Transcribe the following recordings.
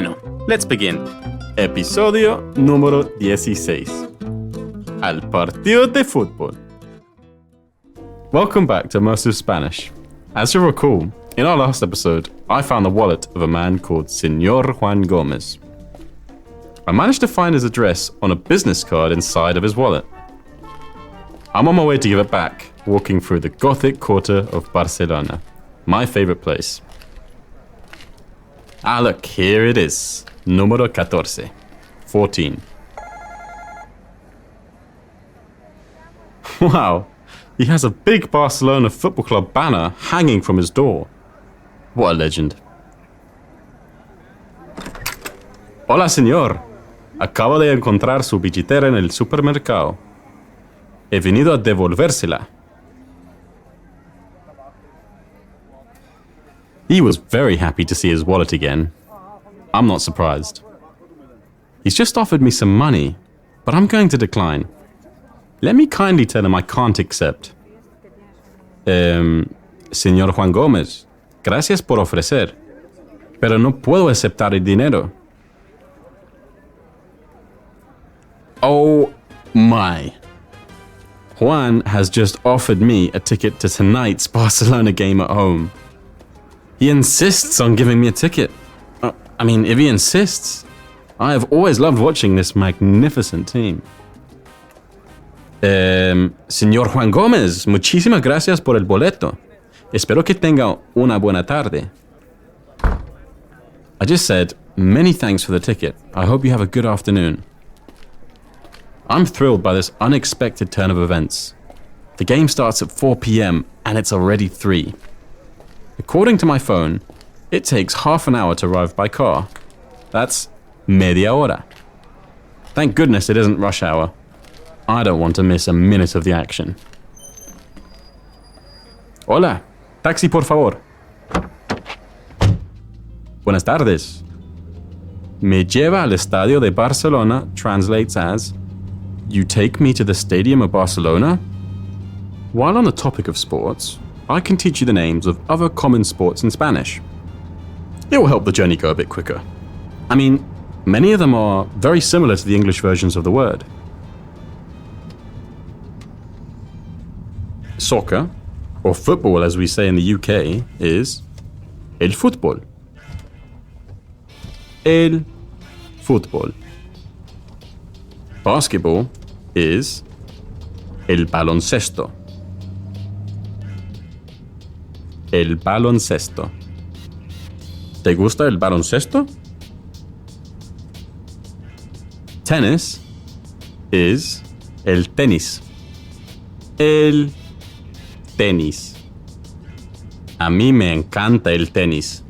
Bueno, let's begin. Episodio número 16. Al partido de fútbol. Welcome back to Immersive Spanish. As you recall, in our last episode, I found the wallet of a man called Mr Juan Gomez. I managed to find his address on a business card inside of his wallet. I'm on my way to give it back, walking through the Gothic quarter of Barcelona, my favorite place. Ah, look, here it is. Número 14. Wow, he has a big Barcelona Football Club banner hanging from his door. What a legend. Hola, señor. Acabo de encontrar su billetera en el supermercado. He venido a devolvérsela. He was very happy to see his wallet again. I'm not surprised. He's just offered me some money, but I'm going to decline. Let me kindly tell him I can't accept. Señor Juan Gomez, gracias por ofrecer, pero no puedo aceptar el dinero. Oh my. Juan has just offered me a ticket to tonight's Barcelona game at home. He insists on giving me a ticket. If he insists, I have always loved watching this magnificent team. Señor Juan Gomez, muchísimas gracias por el boleto. Espero que tenga una buena tarde. I just said, many thanks for the ticket. I hope you have a good afternoon. I'm thrilled by this unexpected turn of events. The game starts at 4 p.m. and it's already 3. According to my phone, it takes half an hour to arrive by car. That's media hora. Thank goodness it isn't rush hour. I don't want to miss a minute of the action. Hola, taxi por favor. Buenas tardes. Me lleva al estadio de Barcelona translates as, you take me to the stadium of Barcelona? While on the topic of sports, I can teach you the names of other common sports in Spanish. It will help the journey go a bit quicker. Many of them are very similar to the English versions of the word. Soccer, or football as we say in the UK, is el fútbol. El fútbol. Basketball is el baloncesto. El baloncesto. ¿Te gusta el baloncesto? Tennis is el tenis. El tenis. A mí me encanta el tenis.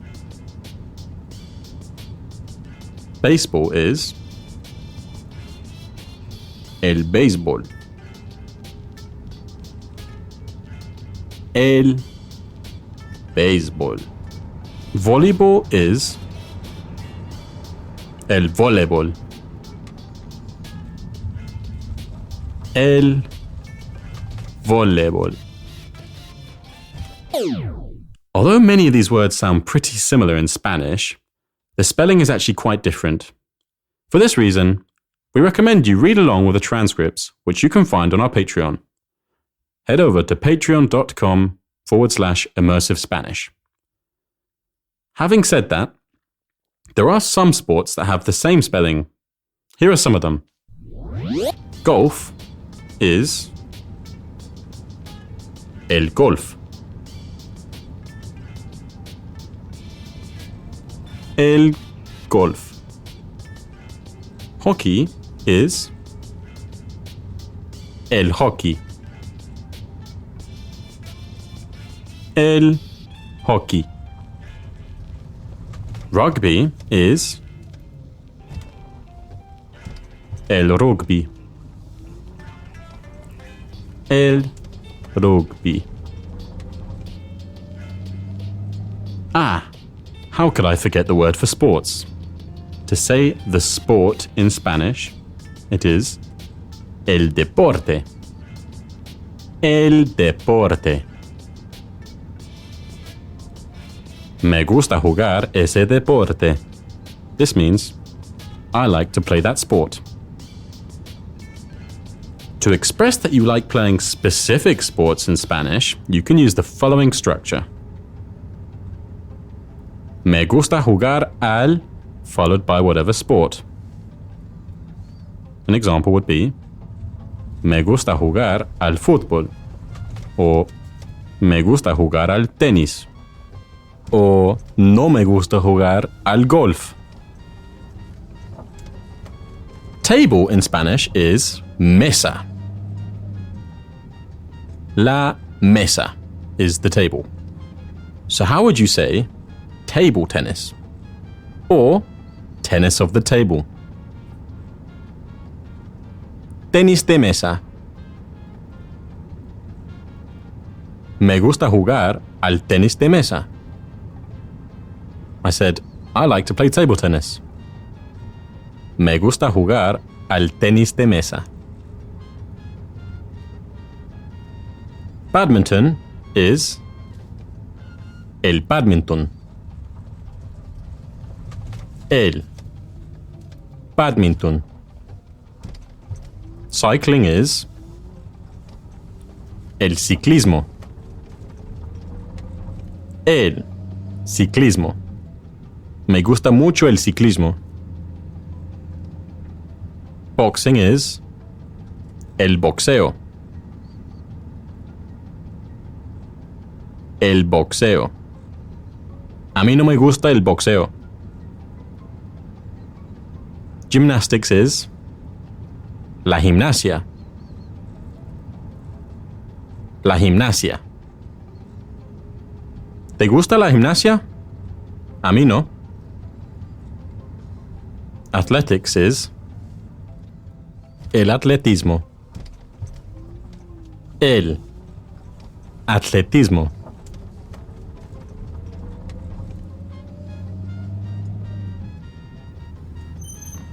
Baseball is el béisbol. El béisbol. Volleyball is el voleibol. El voleibol. Although many of these words sound pretty similar in Spanish, the spelling is actually quite different. For this reason, we recommend you read along with the transcripts, which you can find on our Patreon. Head over to patreon.com/immersive Spanish. Having said that, there are some sports that have the same spelling. Here are some of them. Golf is el golf. El golf. Hockey is el hockey. El hockey. Rugby is el rugby. El rugby. How could I forget the word for sports? To say the sport in Spanish, it is el deporte. El deporte. Me gusta jugar ese deporte. This means I like to play that sport. To express that you like playing specific sports in Spanish, you can use the following structure. Me gusta jugar al, followed by whatever sport. An example would be, me gusta jugar al fútbol, or me gusta jugar al tenis, or no me gusta jugar al golf. Table in Spanish is mesa. La mesa is the table. So how would you say table tennis? Or tennis of the table? Tenis de mesa. Me gusta jugar al tenis de mesa. I said, I like to play table tennis. Me gusta jugar al tenis de mesa. Badminton is el badminton. El badminton. Cycling is el ciclismo. El ciclismo. Me gusta mucho el ciclismo. Boxing is el boxeo. El boxeo. A mí no me gusta el boxeo. Gymnastics is la gimnasia. La gimnasia. ¿Te gusta la gimnasia? A mí no. Athletics is el atletismo. El atletismo.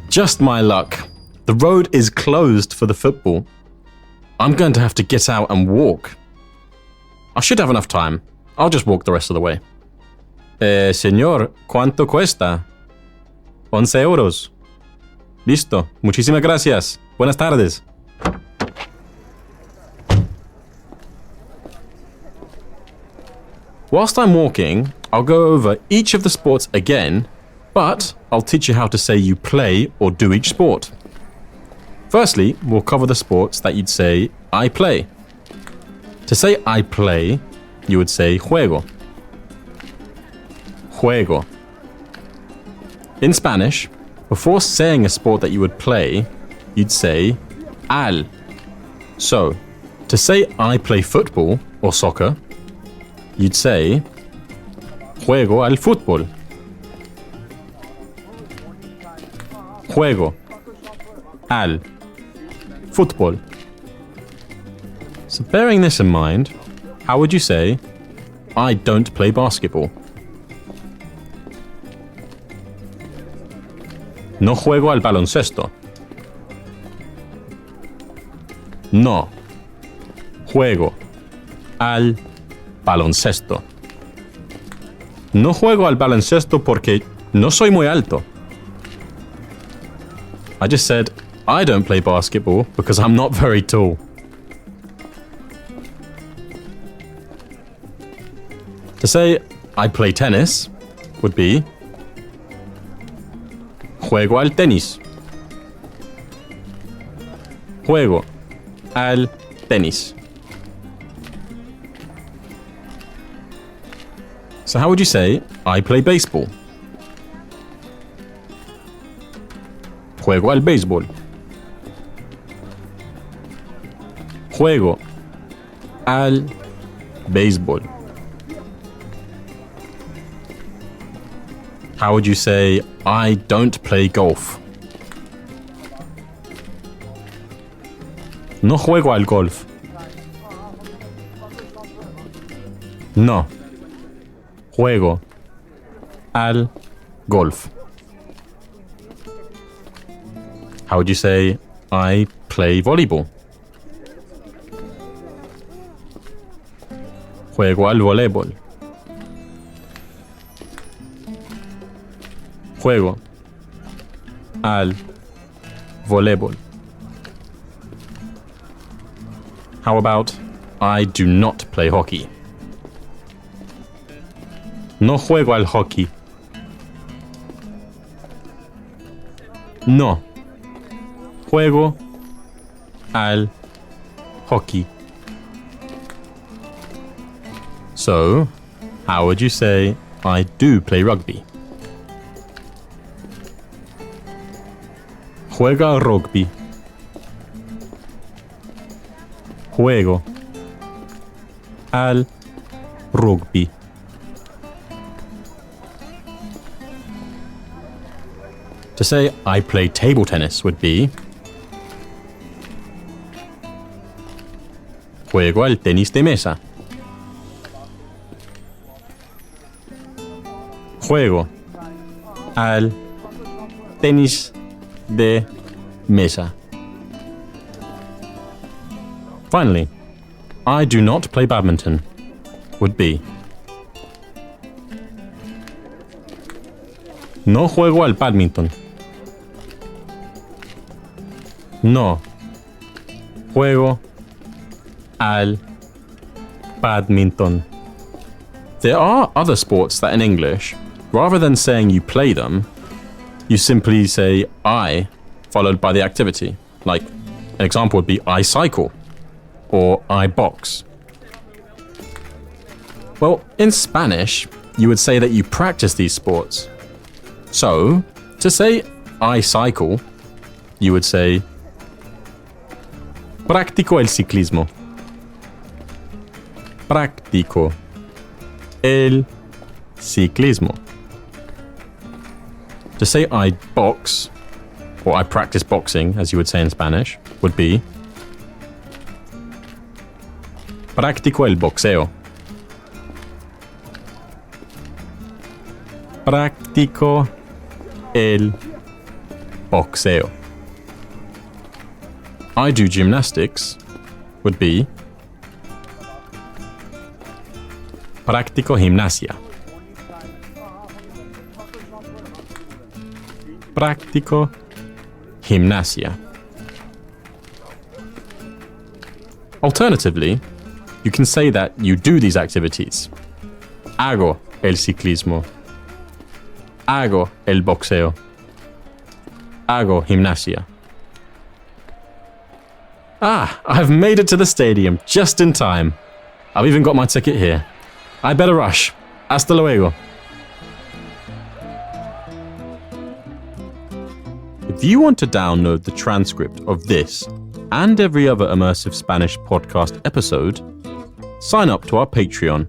Just my luck. The road is closed for the football. I'm going to have to get out and walk. I should have enough time. I'll just walk the rest of the way. Señor, ¿cuánto cuesta? 11 euros. Listo. Muchísimas gracias. Buenas tardes. Whilst I'm walking, I'll go over each of the sports again, but I'll teach you how to say you play or do each sport. Firstly, we'll cover the sports that you'd say, I play. To say I play, you would say juego. Juego. In Spanish, before saying a sport that you would play, you'd say al. So, to say I play football or soccer, you'd say juego al fútbol. Juego al fútbol. So bearing this in mind, how would you say I don't play basketball? No juego al baloncesto. No juego al baloncesto. No juego al baloncesto porque no soy muy alto. I just said I don't play basketball because I'm not very tall. To say I play tennis would be juego al tenis. Juego al tenis. So how would you say I play baseball? Juego al béisbol. Juego al béisbol. How would you say I don't play golf? No juego al golf. No juego al golf. How would you say I play volleyball? Juego al voleibol. Juego al voleibol. How about I do not play hockey? No juego al hockey. No juego al hockey. So, how would you say I do play rugby? Juega rugby. Juego al rugby. To say I play table tennis would be Juego al tenis de mesa. Juego al tenis de mesa. Finally, I do not play badminton would be No juego al badminton. No juego al badminton. There are other sports that in English, rather than saying you play them, you simply say I followed by the activity. Like, an example would be I cycle or I box. Well, in Spanish, you would say that you practice these sports. So, to say I cycle, you would say Practico el ciclismo. Practico el ciclismo. To say I box, or I practice boxing, as you would say in Spanish, would be Practico el boxeo. Practico el boxeo. I do gymnastics would be Practico gimnasia. Practico gimnasia. Alternatively, you can say that you do these activities. Hago el ciclismo. Hago el boxeo. Hago gimnasia. I've made it to the stadium just in time. I've even got my ticket here. I better rush. Hasta luego. If you want to download the transcript of this and every other Immersive Spanish podcast episode, sign up to our Patreon.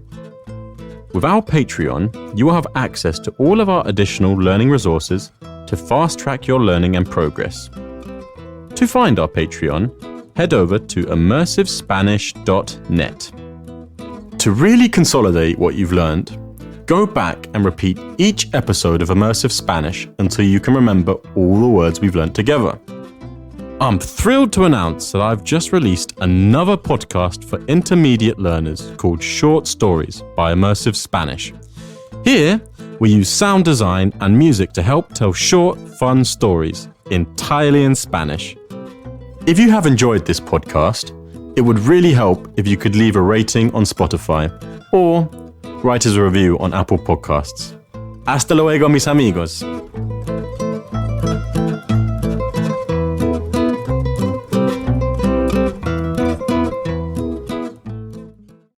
With our Patreon, you will have access to all of our additional learning resources to fast-track your learning and progress. To find our Patreon, head over to immersivespanish.net. To really consolidate what you've learned, go back and repeat each episode of Immersive Spanish until you can remember all the words we've learned together. I'm thrilled to announce that I've just released another podcast for intermediate learners called Short Stories by Immersive Spanish. Here, we use sound design and music to help tell short, fun stories entirely in Spanish. If you have enjoyed this podcast, it would really help if you could leave a rating on Spotify or write us a review on Apple Podcasts. Hasta luego, mis amigos.